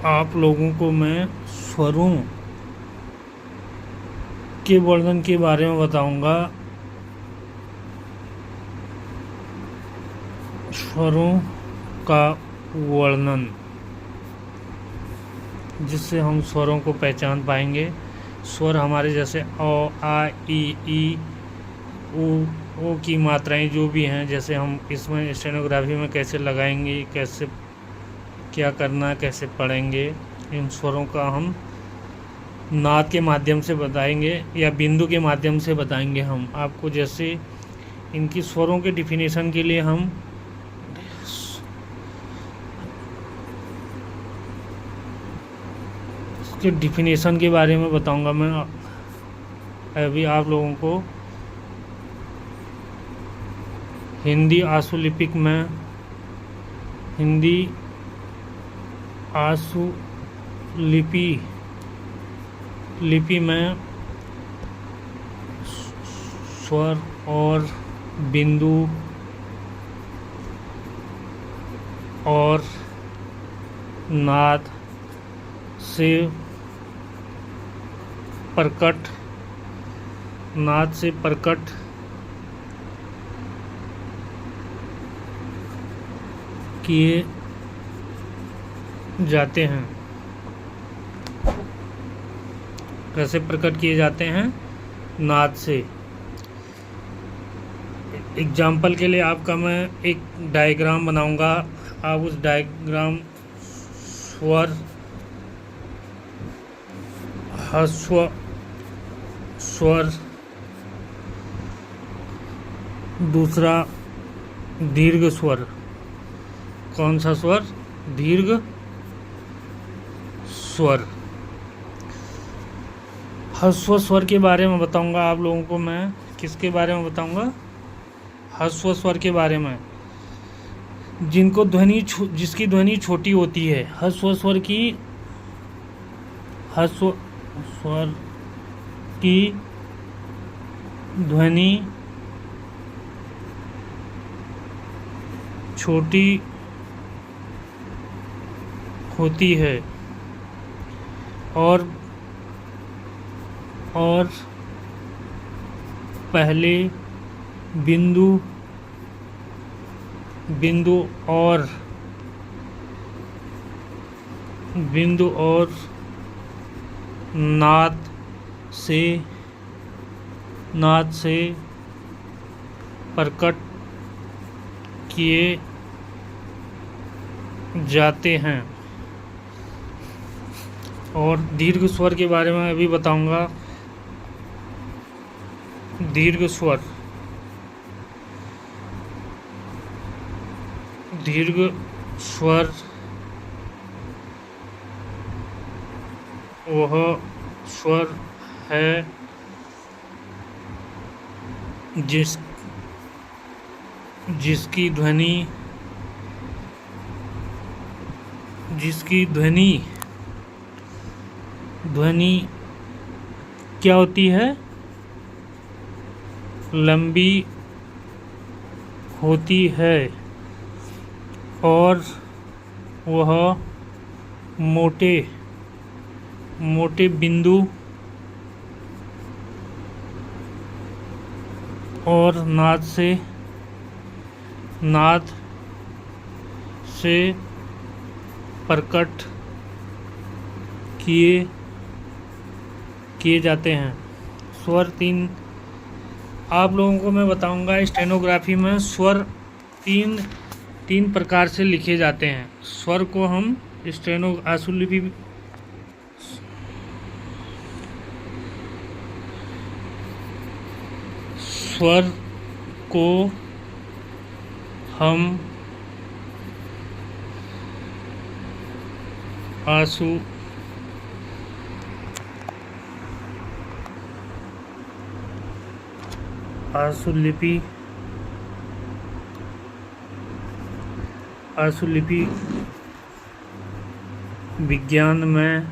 आप लोगों को मैं स्वरों के वर्णन के बारे में बताऊंगा। स्वरों का वर्णन, जिससे हम स्वरों को पहचान पाएंगे। स्वर हमारे जैसे अ, आ, ई, ओ की मात्राएं जो भी हैं, जैसे हम इसमें स्टेनोग्राफी में कैसे लगाएंगे, कैसे क्या करना, कैसे पढ़ेंगे, इन स्वरों का हम नाद के माध्यम से बताएंगे या बिंदु के माध्यम से बताएंगे हम आपको। जैसे इनकी स्वरों के डिफिनेशन के लिए हम इसके डिफिनेशन के बारे में बताऊंगा मैं अभी आप लोगों को। हिंदी आशुलिपिक में, हिंदी लिपि में स्वर और बिंदु और नाद से प्रकट किए जाते हैं। कैसे प्रकट किए जाते हैं? नाद से। एग्जाम्पल के लिए आपका मैं एक डायग्राम बनाऊंगा। आप उस डायग्राम स्वर, ह्रस्व स्वर, दूसरा दीर्घ स्वर। कौन सा स्वर? दीर्घ स्वर। ह्रस्व स्वर के बारे में बताऊंगा आप लोगों को मैं। किसके बारे में बताऊंगा? ह्रस्व स्वर के बारे में, जिसकी ध्वनि छोटी होती है। ह्रस्व स्वर की ध्वनि छोटी होती है और पहले बिंदु और नाद से प्रकट किए जाते हैं। और दीर्घ स्वर के बारे में अभी बताऊंगा। दीर्घ स्वर वह स्वर है जिसकी ध्वनि क्या होती है? लंबी होती है और वह मोटे बिंदु और नाद से प्रकट किए जाते हैं। स्वर आप लोगों को मैं बताऊंगा। स्टेनोग्राफी में स्वर तीन प्रकार से लिखे जाते हैं। स्वर को हम आशुलिपि स्वर को हम आशुलिपि विज्ञान में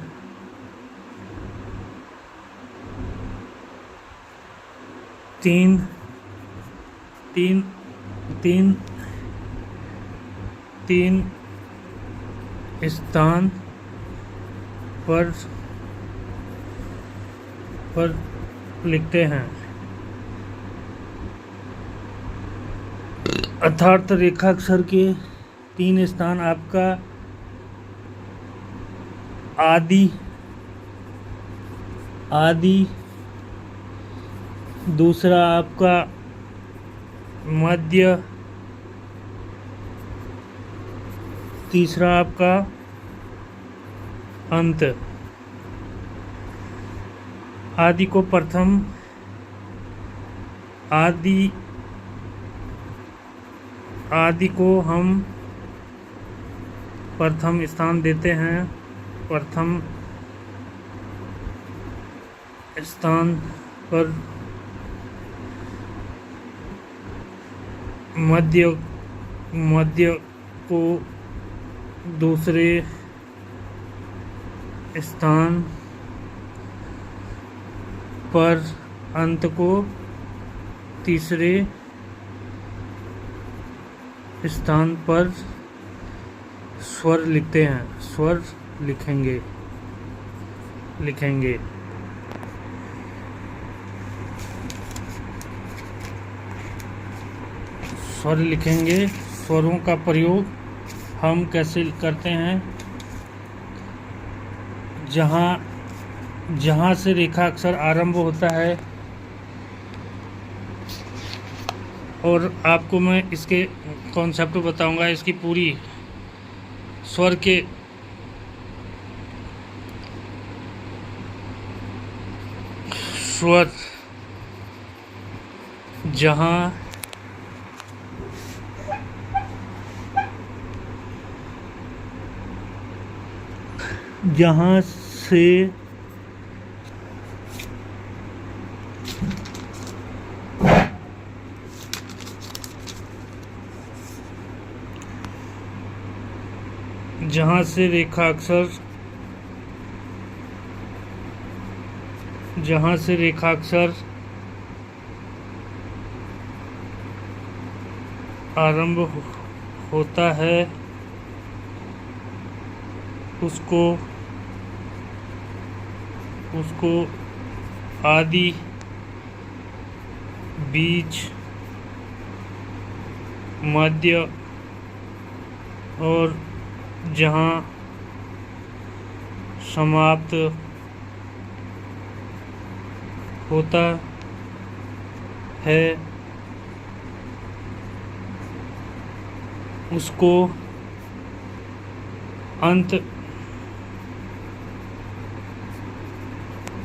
तीन स्थान पर लिखते हैं। अर्थात रेखाक्षर के 3 स्थान आपका आदि, दूसरा आपका मध्य, तीसरा आपका अंत। आदि को प्रथम आदि को हम प्रथम स्थान देते हैं। प्रथम स्थान पर मध्य को दूसरे स्थान पर, अंत को तीसरे स्थान पर स्वर लिखते हैं। स्वर लिखेंगे। स्वर लिखेंगे। स्वरों का प्रयोग हम कैसे करते हैं? जहाँ से रेखा अक्षर आरंभ होता है, और आपको मैं इसके कॉन्सेप्ट बताऊंगा, इसकी पूरी स्वर के स्वर जहाँ से रेखाक्षर आरंभ होता है, उसको आदि, बीच, मध्य और जहाँ समाप्त होता है उसको अंत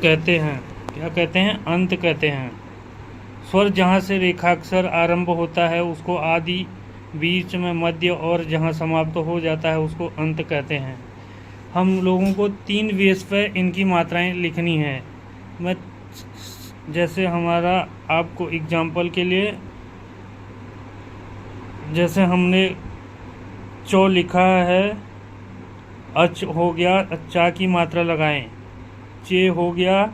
कहते हैं। क्या कहते हैं? अंत कहते हैं। स्वर जहाँ से रेखाक्षर आरंभ होता है उसको आदि, बीच में मध्य और जहाँ समाप्त हो जाता है उसको अंत कहते हैं। हम लोगों को 3 बेस पर इनकी मात्राएं लिखनी है। मैं जैसे हमारा आपको एग्जाम्पल के लिए, जैसे हमने चौ लिखा है, अच हो गया, चा की मात्रा लगाएं, चे हो गया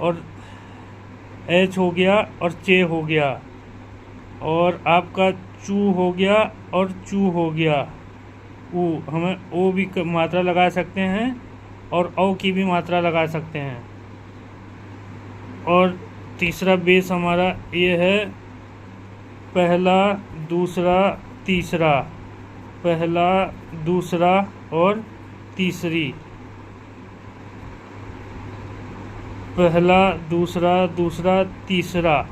और एच हो गया और चे हो गया, और आपका चू हो गया और चू हो गया। ऊ हमें ओ भी मात्रा लगा सकते हैं और औ की भी मात्रा लगा सकते हैं। और तीसरा बेस हमारा ये है, पहला, दूसरा, तीसरा, पहला, दूसरा और तीसरी, पहला, दूसरा, दूसरा, तीसरा।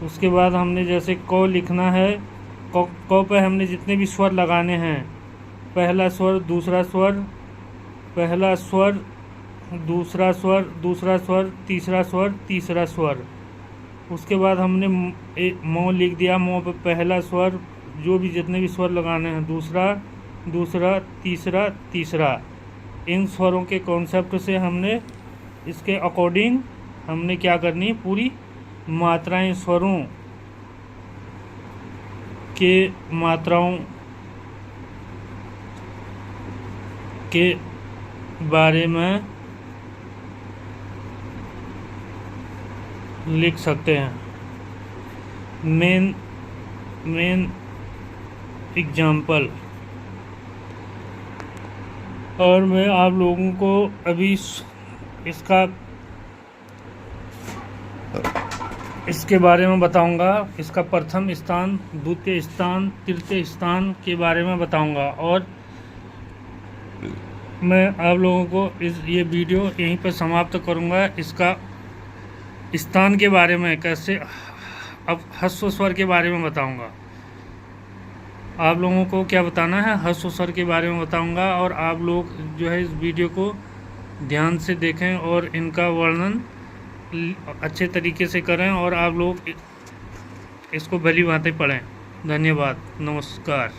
उसके बाद हमने जैसे क लिखना है, क पे हमने जितने भी स्वर लगाने हैं, पहला स्वर, दूसरा स्वर, पहला स्वर, दूसरा स्वर, दूसरा स्वर, तीसरा स्वर, तीसरा स्वर। उसके बाद हमने मो लिख दिया, मो पे पहला स्वर, जो भी जितने भी स्वर लगाने हैं, दूसरा, दूसरा, तीसरा, तीसरा। इन स्वरों के कॉन्सेप्ट से हमने इसके अकॉर्डिंग हमने क्या करनी है, पूरी मात्राएं, स्वरों के मात्राओं के बारे में लिख सकते हैं। मेन एग्जाम्पल, और मैं आप लोगों को अभी इसके बारे में बताऊंगा। इसका प्रथम स्थान, द्वितीय स्थान, तृतीय स्थान के बारे में बताऊंगा। और मैं आप लोगों को ये वीडियो यहीं पर समाप्त करूंगा। इसका स्थान के बारे में, कैसे अब ह्रस्व स्वर के बारे में बताऊंगा। आप लोगों को क्या बताना है, ह्रस्व स्वर के बारे में बताऊंगा। और आप लोग जो है इस वीडियो को ध्यान से देखें और इनका वर्णन अच्छे तरीके से करें, और आप लोग इसको भली भांति पढ़ें। धन्यवाद, नमस्कार।